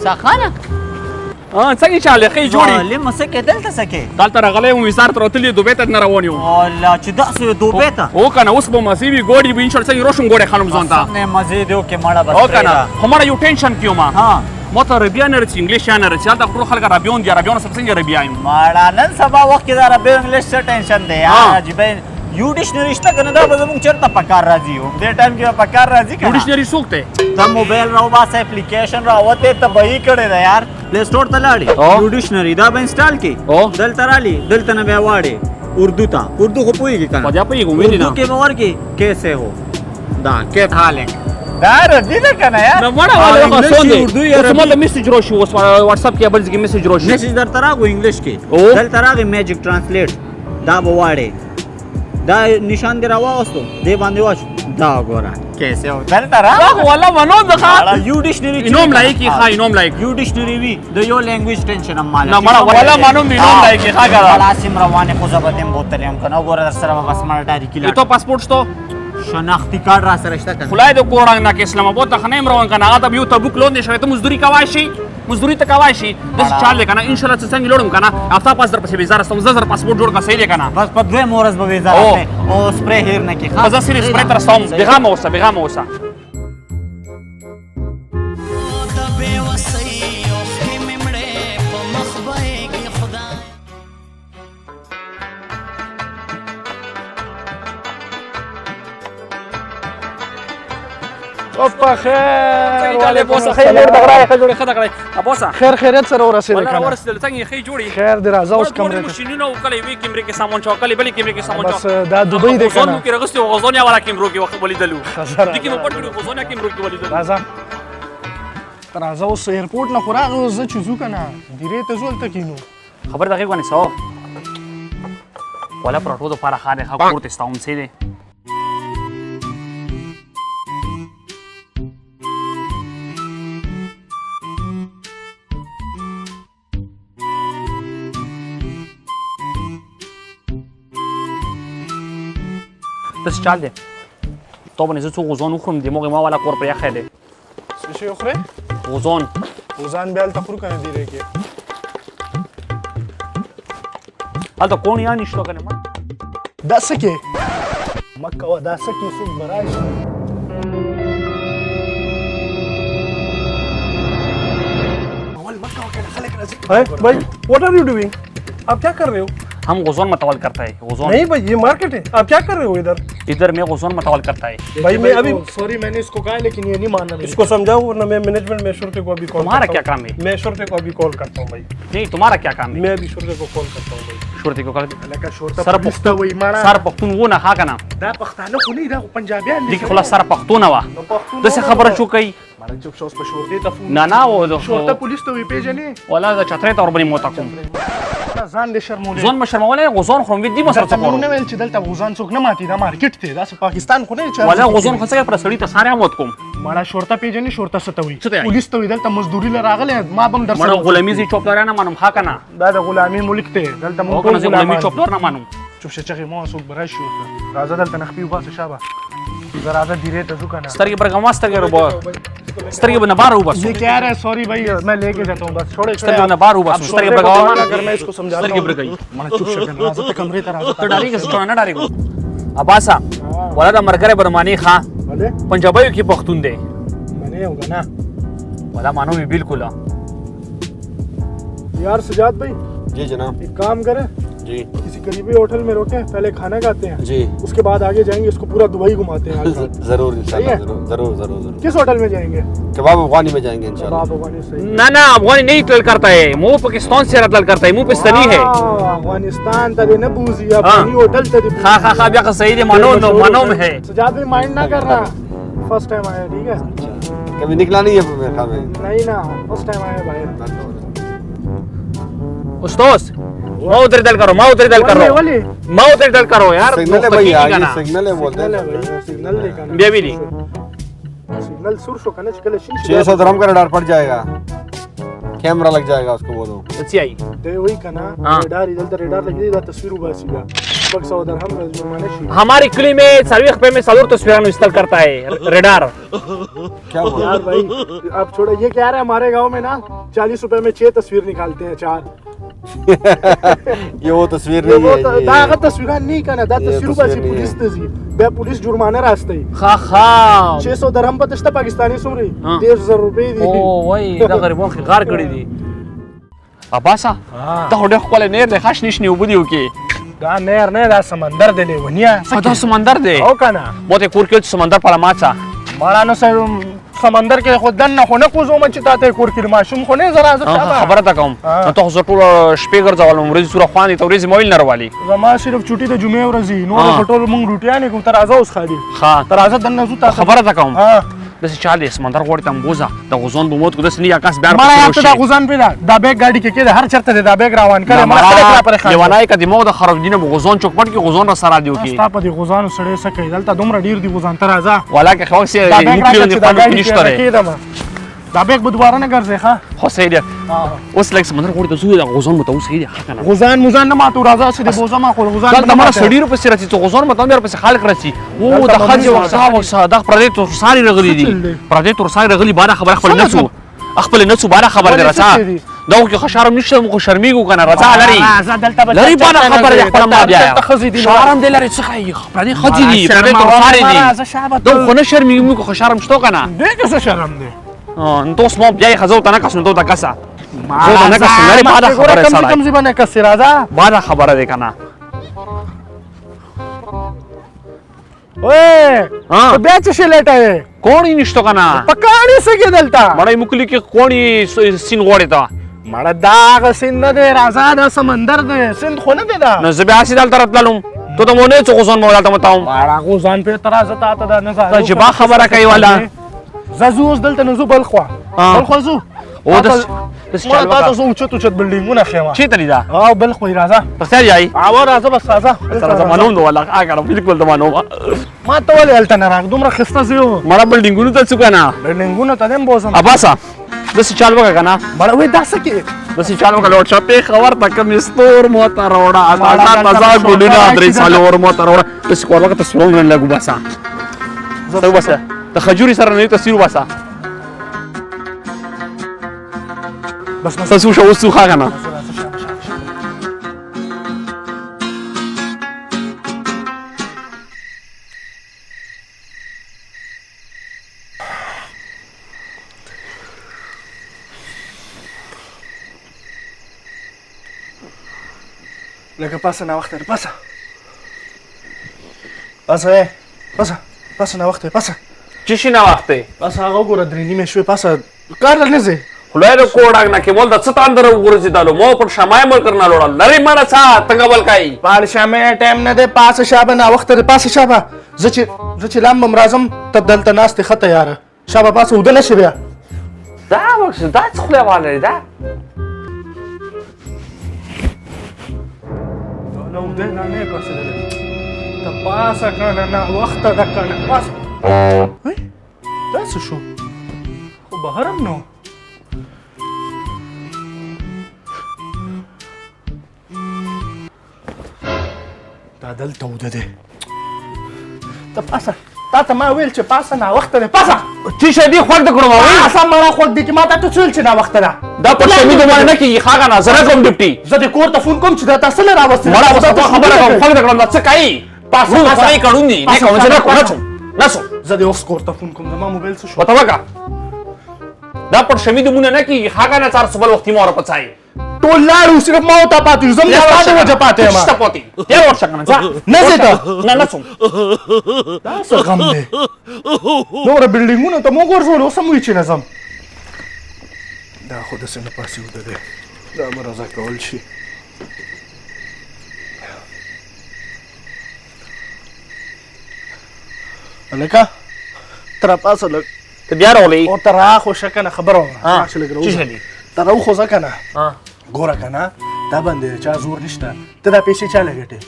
ساخانه څنګه چاله خې جوړي لمه څه کې دلته څه کې دلته راغلی وم وزار تر وتلي دوبۍ ته نه روان یو والله چې داسې دوبۍ ته او کنه اوس به مزې وي ګوډې به انشاءالله څنګه روشن ګوډې خانم ځان ته څنګه مزې دی وکړې مړه بس او کنه خو مړه یو ټینشن کې وم ها ما ته عربیا نه رسي انګلیش نه رسي هلته خو خلک عربیون دي عربیانو سره څنګه عربیا یم مړه نن سبا وخت کې د عربي انګلیش څه ټینشن دی یار عجیبه یو ډکشنري شته که نه دا به زموږ چېرته په کار راځي دې ټایم کې به په کار راځي که یو ډکشنري څوک دی ته موبایل راوباسه اپلیکیشن راوتې تباهي کړې ده یار پلی سټور ته لاړې یو ډکشنري دا به انسټال کړي دلته رالي دلته نه بیا واړې اردو ته اردو خو پوهېږي که نه بیا پوهېږم ویلې نه اردو کې به ورکړي کیسے هو دا کیت حال دا عربي ده که نه یار نه مړه والا سون دی اوس ماته میسج راشي اوس واتساپ کې بل ځای کې میسج راشي میسج درته راغو انګلیش کې دلته راغی میجیک ټرانسلیټ دا به واړې دا نشان دی راواغستو دی باندې واچو دا ګوره کیسے هو دلته را والا منو ځخه یو ډکشنري انوم لایق ښه انوم لایق یو ډکشنري وي د یو لینګویج ټینشن هم مال نه مړه والا منو انوم لایق ښه ګره خلاصم روانه خو زبدم بوتلم کنه ګوره در سره بس مړه ډاری کیلا تو پاسپورت شته شناختی کارت را سره شته کنه خدای دې کورنګ نه کې اسلام آباد ته خنیم روان کنه هغه ته یو تبوک لون دي شوی ته مزدوری کوای شي مزدوری ته کوای شي د چارل کنه ان شاء الله څنګه لړم کنه هفته پاس در پسې ویزا راستم زر پاسپورت جوړ کا صحیح دی کنه بس په دوه مورز به ویزا راځي او سپری هیر نه کې خاص سری سپری تر استوم بغام اوسه اوپا خیر والے بوسه خیر ډېر دغرا خیر جوړه خدای کړی بوسه خیر خیریت سره ورسېدل ولا کنه ورسېدل څنګه خیر جوړي خیر دې راځه اوس کمرې ته ماشینونه وکړې وی کیمرې کې سامان چا وکړې بلې کیمرې کې سامان چا بس دا دوبۍ دی غزون کنه کې رغستې غزونیا والا کیمرو کې ولیدلو دي کې مو پټ کړو غزونیا کیمرو کې ولیدلو راځه اوس ایرپورټ نه خو راغلو زه چې ځو کنه ډیرې ته ځو هلته کینو خبر دغې باندې سو ولا پروتو د پاره خانه ښه کور ته ستاون سي دی داسې چال دی تا باندې زه څو غوزان وخورم د موږ ما والا کور پرې ایښی دی څه شی وخورې غوزان غوزان بیا هلته خورو که نه ډیرې کې هلته کوڼ یا نشته که نه دا څه کې مه کوه دا څه کې څوک به راشي भाई what are you doing आप क्या कर रहे हो हम غوزان متول करता है غوزان नहीं भाई ये मार्केट है आप क्या कर रहे हो इधर मैं غوزان मतवाल करता है भाई मैं अभी सॉरी मैंने इसको कहा लेकिन ये नहीं मानना इसको समझाओ वरना मैं मैनेजमेंट में शुरते को अभी कॉल तुम्हारा क्या काम है मैं शुरते को अभी कॉल करता हूँ भाई नहीं तुम्हारा क्या काम है मैं अभी शुरते को कॉल करता हूँ भाई शुरते को लगा शुरता सर पुख्ता वही मारा सर पख्तून वो ना खाना دا پښتانه خو نه دا پنجابیان دي خلاص سر پختون وا دسه خبره شو کوي مړ چوک شوس په شورتي ته فون نه نه و شورته پولیس ته وی پیژنې ولا دا چترې ته ور باندې موتا کوم ځان دې شرمولې ځون مشرموله غوزان خو دې مسر څه کوم نه ویل چې دلته غوزان څوک نه ماتي دا مارکیټ ته دا پاکستان خو نه ولا غوزان خو څنګه پر سړی ته ساره موت کوم مړه شورته پیژنې شورته ستوي پولیس ته دلته مزدوري لراغله ما بم درسره مړه غلامي زی چوپلار نه مانم ها کنه دا د غلامي ملک ته دلته مونږ ټول غلامي چوپلار نه مانم چوپ شه چې مو څوک برای شو راځه دلته نخپی وباسه شابه زراده धीरे ته ځو کنه سترګې برګما سترګې ربو سترګې بنا بار وباسو ये क्या है सॉरी भाई मैं लेके जाता हूं बस छोड़ो سترګې بنا بار وباسو سترګې برګما अगर मैं इसको समझा سترګې برګي मां चुप شه کنه راځه ته کمرې ته راځه ته ډاری کې څه نه ډاری کو اباسا ولا دا مرګره برمانی خان भले पंजाबी की पख्तून दे मैंने होगा ना वाला मानो भी बिल्कुल यार सजाद भाई जी जनाब एक काम करें जी किसी करीबी होटल में रोके पहले खाना खाते हैं जी उसके बाद आगे जाएंगे इसको पूरा दुबई घुमाते हैं आज जरूर इंशाल्लाह जरूर जरूर जरूर जरूर किस होटल में जाएंगे कबाब अफगानी में जाएंगे इंशाल्लाह कबाब अफगानी सही ना ना अफगानी नहीं तल करता है मुंह पाकिस्तान से रतल करता है मुंह पाकिस्तानी है अफगानिस्तान तले न बूजी अफगानी होटल तले खा खा खा बिया सही है मानो में है सजाद भाई माइंड ना करना फर्स्ट टाइम आया ठीक है कभी निकला नहीं है मेरे खाने में नहीं ना फर्स्ट टाइम आया भाई उस्ताद माँ उधर दल करो माँ उधर दल करो माँ उधर दल करो यार सिग्नल है भाई आगे सिग्नल है बोलते हैं सिग्नल लेकर बेबी नहीं सिग्नल सुर शो कने चले 600 dirham का रडार पड़ जाएगा कैमरा लग जाएगा उसको बोलो څه ای دی وایي که نه हाँ। ریډار یې دلته ریډار لګېدی دا تصویر وباسي بیا 100 درهم جرمانه شي हमारी کلی में 40 रुपए में 100 تصویران استعمال करता है रेडार क्या बोला यार भाई अब छोड़ो ये क्या रहा है हमारे गांव में ना 40 रुपए में 6 तस्वीर निकालते हैं 4 ये वो तस्वीर ये नहीं वो है دا هغه تصویران نه کنه دا ये تصویر تصویر وباسي नहीं पुलिस है। ته ځي بیا पुलिस جرمانه راستي خا خا 600 درهم پته شته پاکستاني سوري हाँ। 150 روپے دي او وای دا غریبان خو غار کړی دي اباسا دا هډه خپل نه د خاص نشنی وبدیو کې دا نهر نه دا سمندر دی لیونیا دا سمندر دی او کنه مو ته کور کې سمندر په ماچا مالا نو سمندر کې خود دن نه خو نه کوزو مچ ته کور کې ماشوم خو نه زرا زه خبره تا کوم ها. ته زه ټول شپې ګرځولم ورځ سره خوانې ته ورځ موبایل نروالي زما صرف چټي د جمعې ورځي نو ها. په ټول مونږ روټیانې کوم تر ازه اوس خالي ها تر ازه دن نه زو تا خبره تا کوم ها د چا د سمندر غوړ تم بوزا د غزون بموت کو د سنی آکاش بیار ما ته دا غزان پیدا دا بیگ گاډي کې کېده هر چرته دا بیگ روان کړي ما سره پر خاطر لیوانای کدی مو د خراب دینه غزون چوک پټ کې غزون را سره دیو کې ستا په دې غزانو سړی څه کوي دلته دومره ډیر دی غزان تر ازه ولا کې خو سي دا بیگ نیکلیو راکړه دی چې دا قانون ګاډي نشته کې کېدم دا بیگ به دوباره نه ګرځي ښه خو سي دی اوس لکه سمندر غوړ د زو د غزون متو سي دی کنه غزان مزان نه ماتو راځه چې د بوزه ما خو غزان دا مړه سړی رو په سر چې غزون متو مې په خلق راځي او د خځه وسا وسا د پردې تو ساري رغلي دي پردې تو ساري رغلي بار خبر خپل نسو خپل نسو بار خبر دی راځه دا کې خشارم نشته مخ شرمېګو کنه راځه لري راځه دلته لري باندې خبر دی خپل ما بیا شرم دی لري څه کوي پردې خځې دي پردې تو ساري دي دا خو نه شرمېګو کو خشارم شتو کنه دې څه شرم دی انتوس مو بیا خزو ته نه کسو ته کسا زه نه کسو لري بعد خبره سره کم زبانه کسي راځه بعد خبره دی کنه اوه ها بیا څه شي لټه کوڼی نشته کنه پکاڼي سګي دلته مړی مکلی کې کوڼی سین غوړی تا مړه دا سیند نه دی راځه دا سمندر دی سیند خو نه دی دا نو زه بیا سي دلته راتلم ته ته مونږ نه څه غوښون مو دلته متاوم مړه غوزان په ترازه تا ته دا نه ته چې با خبره کوي والا زازو اوس دلته نزو بل خوا بل خوا زو او د ما تا ته اوچت اوچت بلډینګونه خېما چی تلی دا او بل خو راځه پختیا جای او راځه بس راځه سره زمانو نو والا هغه بالکل زمانو ما ته ولې هلته نه راغ دومره خسته زیو مړه بلډینګونو ته څه کنه بلډینګونه ته دیم بوزم اباسا د څه چال وکړه کنه مړه وې دا څه کې د څه چال وکړه لوټ شپې خبر تک مستور مو ته روړه اساسا تازه ګډونه درې سالور مو ته روړه د څه کور وکړه تصویرونه لګو باسا زه باسا ته خجوري سره نه تصویر باسا بس بس تاسو شو وسو خاغنه لکه پاسه نه وخت پاسه پاسه پاسه پاسه نه وخت پاسه چی شي نه وخته پاسه هغه ګوره درې نیمه شوې پاسه کار نه زه خلای له کوډاګ نه کې مول د څه اندر ورځي دالو مو پر شمای مل کرنا لوړل لری مړه څا تنګبل کای پال شامه ټایم نه ده پاسه شابه نه وخت ده پاسه شابه زه چې لام مرازم تبدل ته ناس ته خطه یاره شابه پاسه ودل شي بیا دا وخت دا څه خلای والي دا نو ودل نه پاسه ده ته پاسه کنه نه وخت ده کنه پاسه هی دا څه شو خو بهرم نو دا دلته وده ده ته پاسه تا ته ما ویل چې پاسه نه وخت ده پاسه چی شه دی خوښ د کړو ما پاسه مړه خو دې کې ما ته څه ویل چې نه وخت ده دا پر شمی د باندې نه کې خاګه نه زره کوم ډیپټي زه دې کور ته فون کوم چې دا تاسو نه راوستل مړه وسه خبره کوم خوښ د کړو څه کوي پاسو پاسای کړون دي نه کوم څه نه کوم نسو زه دې اوس کور ته فون کوم زما موبایل څه شو وته وکا دا پر شمی د مونږ نه کې خاګه نه 400 بل وخت مور پڅای ټول لاړو صرف ما ته پاتې زم نه پاتې وجه پاتې ما څه پاتې یا ورشه کنه نه زه ته نه نسو دا څه غم دی نور بلډینګونو ته موږ ورزول اوس هم وی چې نظم دا خو د سن پاسې وده دی دا مرزه کول شي الکه تر پاسه لګ ته بیا راولې او تر خو شکنه خبره وره چې لګ چی شدی تر خو ځکنه ها ګوره کنه دا باندې چا زور نشته ته دا پیسې چا لګټې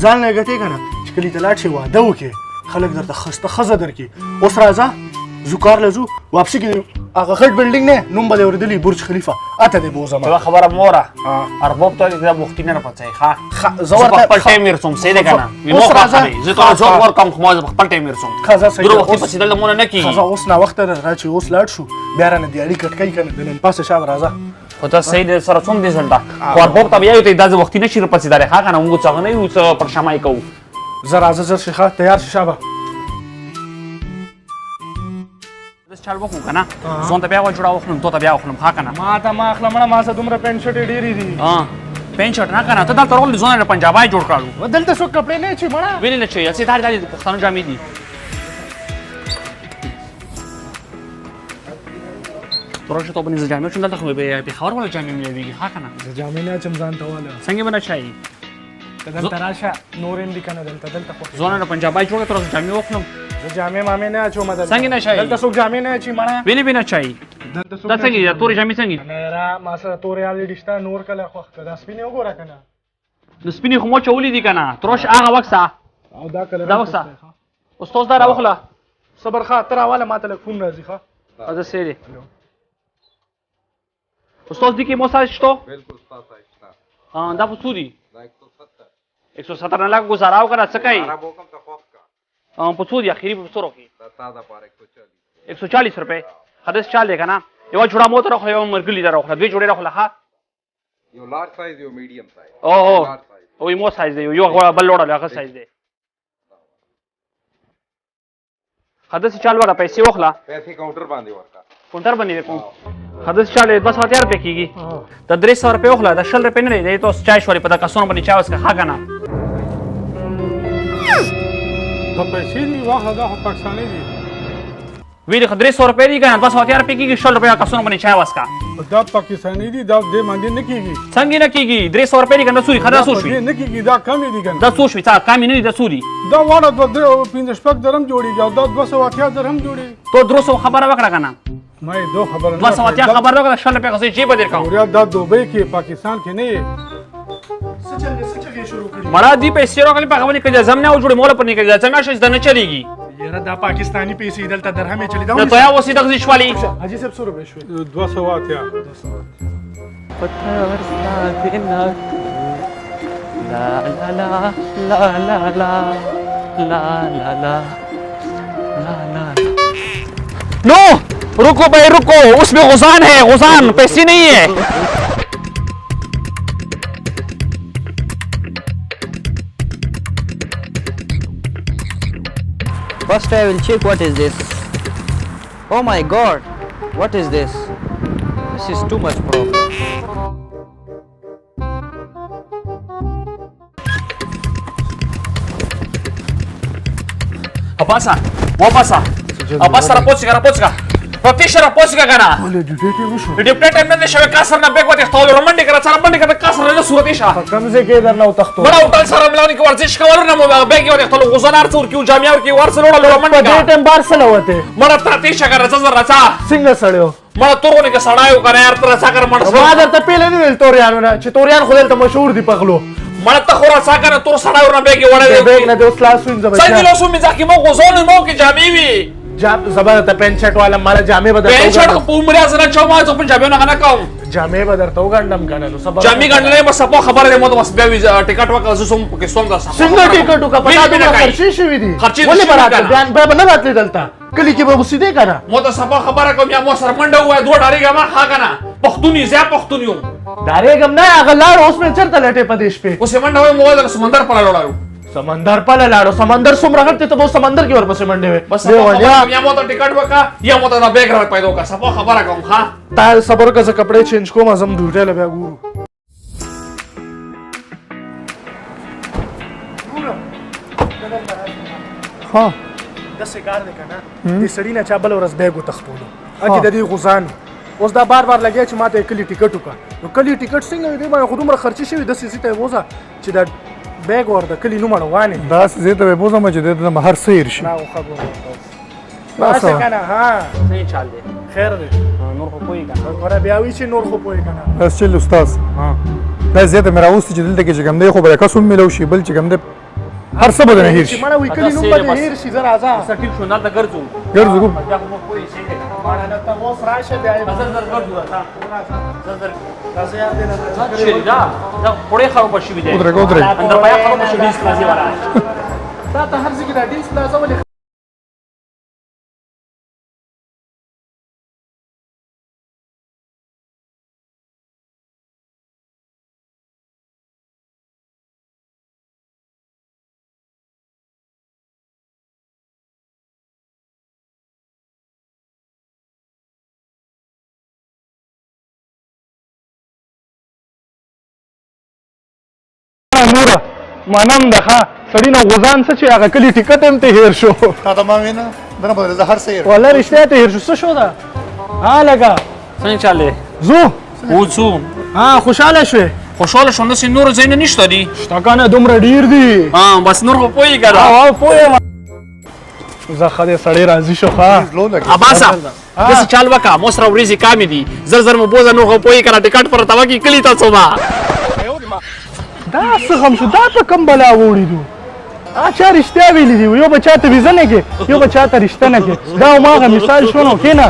ځان لګټې کنه چې کلی ته لاړ شي واده وکې خلک درته خسته خزه درکې اوس راځه زو کار لزو واپسی کې هغه غټ بلډینګ نه نوم به وردلی برج خلیفه اته دی بوزم ته خبره مورا ارباب ته دا وخت نه پاتای ښا زور ته خپل ټایم ورسوم سې ده کنه نو خبره زه ته زور ور کوم خو ما خپل ټایم ورسوم خزه صحیح درو وخت پسې دل مونږ نه کی خزه اوس نا وخت را چې اوس لاړ شو بیا رانه دی اړیکټ کوي کنه د نن پاسه شاب راځه خو ته صحیح دې سره څوم دې زنده خو ارباب ته بیا ته دا وخت نه شي پسې دره ښا کنه موږ څنګه نه یو څه پر شمای کوو زه راځه زر شيخه تیار شې شابه چل وکړو کنه ځون ته بیا و جوړا وخلم ته بیا وخلم ښا کنه ما ته ما اخلم ما سره دومره پینټ شټ ډېری دي پین شرټ نه کنه ته دا ترول ځون پنجابای جوړ کړو دلته څوک کپڑے نه چي مړه ویل نه چي اسی دار دالي پښتون جامې دي پروژه ته باندې جامې څنګه ته به خبر ولا جامې ملي ښا کنه جامې نه چم ځان ته واله څنګه بنا چای دلته راشه نورم دي کنه دلته ځون پنجابای جوړ کړو جامې وخلم جامې مامې نه اچو مدد څنګه نه شي دلته څوک جامې نه اچي مړه ویلې بنا چای دلته څوک دا څنګه تورې جامې څنګه نه را ما سره تورې الې دشتا نور کله خو دا سپینې وګوره کنه د سپینې خو مو چولې دي کنه تروش هغه وخت او دا کله دا وخت استاد دا راوخله صبر خا تر حواله ما تلفون راځي ښا از سری استاد دي کې مو ساج شتو बिल्कुल साथ है دا په سوري ना 170 170 نه لا گزاراو کنه څه کوي अरबों का खौफ का په سوري اخیری په سورو کې सादा पार 140 140 روپے حدث چاله کنه یو جوړه مو تر خو یو مرګلی دروخه دوی جوړه راخله ها यो लार्ज साइज यो मीडियम साइज او مو سایز دی یو بل لوړه هغه سایز دی حدث چال ولا پیسې وخلا पैसे काउंटर बांधे वर्का کونټر باندې کوم حدث چاله بس 1000 روپے کیږي د 300 روپے وخلا د 100 روپے نه دی ته چای شوري په کسون باندې چا وسه ها کنه ته پیسې دی واخه دا پاکستاني دي ویل 300 روپے دی کنه بس 1000 روپے کیږي 100 روپے کسون باندې چای وسه دا پاکستاني دي دا دې باندې نه کیږي څنګه نه کیږي 300 روپے دی کنه سوري خدا سوشوي نه کیږي دا کم دي کنه دا سوشوي تا کم نه دي د سوري دا وړه د 15 شپږ درهم جوړیږي او دا 280 درهم جوړي تو 200 خبره وکړه کنه مې دو خبر نه 280 خبره وکړه 100 روپے کسي جیب در کاو اور دا دوبۍ کې پاکستان کې نه سچل شروع کړی مړه دی پیسې راغلي په غوړي کې ځم نه جوړي مولا پر نه کې ځم شي د نه چلیږي یاره دا پاکستانی پیسې دلته درهم چلی دا نو ته یا وسی دغه شوالي حاجی صاحب 100 روپے شوي 280 پتھر ساتنا لا لا لا لا لا لا لا لا لا لا نو رکو بھائی رکو اس میں غزان ہے غزان پیسے نہیں ہے First I will check what is this. Oh my god, what is this? This is too much problem. Apasa rapotsiga. Protection rapotsiga kana. ولې ډیټ یې وشو ډیپټ ټایم نه شوی کاسر نه بیگ وته خپل رومانډي کرا څار باندې کرا کاسر نه صورت شه. کم څه کې درنه وتختو مړه او تل سره ملانی کې ورزش کول نه مو بیگ وته خپل غزنار څور کیو جامع ور کې ورسره رومانډي ډیټ ټایم بارسل وته مړه پرتیشه کرا څه رچا څنګه سړیو مړه تورونه کې سړایو کنه یار تر څا کر مړ ما درته پیلې نه ویل توریانو نه چې توریان خو دلته مشهور دي پغلو مړه ته خورا څا کنه تور سړایو نه بیگ وړه بیگ نه د اوس لاس وینځه څنګه له سو می ځکه مو غزون مو کې جامع وی جام زبر ته پین شټ والا مال جامې بدل پین شټ کو پومریا سره چوما ته پنجابیو نه کوم جامې بدل تو ګندم کنه نو سبا جامع ګڼلې بس په خبره مو ته بس بیا ټیکټ وکړ زه سم کې سوم دا څنګه ټیکټ وکړه پتا نه خرچې شوې دي ولې برابر بیان به نه راتلې دلته کلی کې به وسیدې کنه مو ته سبا خبره کوم یا مو سر منډه وای دوه ډاریګه ما ښا کنه پښتوني زیا پښتونیو دارېګم نه هغه لاړ اوس مې چرته لټې پدیش په اوس منډه وای مو د سمندر پر لاړو سمندر په لاړو سمندر څومره غټ ته په سمندر کې ورپسې منډه وي بس یا مو ته ټیکټ وکا یا مو ته بیگ را پیدا کا سبا خبره کوم ها تا صبر کا کپڑے چینج کوم ازم ډیوټه لبیا ګورو ها د سیګار ده کنه دې سړی نه چا بل ورځ بیگ وتختولو اګه د دې غزان اوس دا بار بار لګیا چې ماته کلی ټیکټ وکړه نو کلی ټیکټ څنګه دې ما خو دومره خرچي شوی د سې ته وځه چې دا بیگ ورده کلی نو مړوانه دا زه ته بوزم چې د مهر سیر شي نا خبره باسه کنه ها نه چال دي خیر دی نور خو کوی کنه ورته بیا وی چې نور خو پوي کنه بس استاد ها دا زه ته مراوست چې دلته کې چې کوم دی خو برکه سم ملو شي بل چې کوم دی هر څه به درنه هېر شي مړه وي کلي نوم به دې هېر شي زه راځه سر ټیک شو نه ته ګرځو ګرځو ګو. بیا خو موږ پوه شي مړه نه ته اوس راشه بیا یې زر زر ګرځو ورته زر زر راځه یار دې نه چیرې دا دا پړې خراب شوی دی ودرېږه ودرېږه. اندر پیا خراب شوی دی سپازي والا تا ته هر ځای کې دا ډینس پلازا ولې نوره منم ده ښه سړي نه غوزان څه چې هغه کلي ټیکټ هم ته هېر شو تا ته ما وینا دنه بدل زه هر څه هېر والله رښتیا ته هېر شو څه شو ده ها لږه څنګه چاله ځو وڅو ها خوشحاله شوې خوشاله شوم داسې نور ځای نه نشته دي شته که نه دومره ډېر دي بس نور خو پوهېږي که نه او پوه یم زه ښه دی سړی راضي شو ښه لو لګي اباسا داسې چال وکړه مو سره ورېځې کامې دي زر زر مو بوزه نور خو پوهېږي که نه ټکټ پرته وکړي کلي ته څومه دا څه غم شو دا په کوم بلا وړي دو چا رښتیا ویلي دي یو به چاته ویزه نه کې یو به چاته رښته نه کې دا هماغه مثال شو نو کښېنه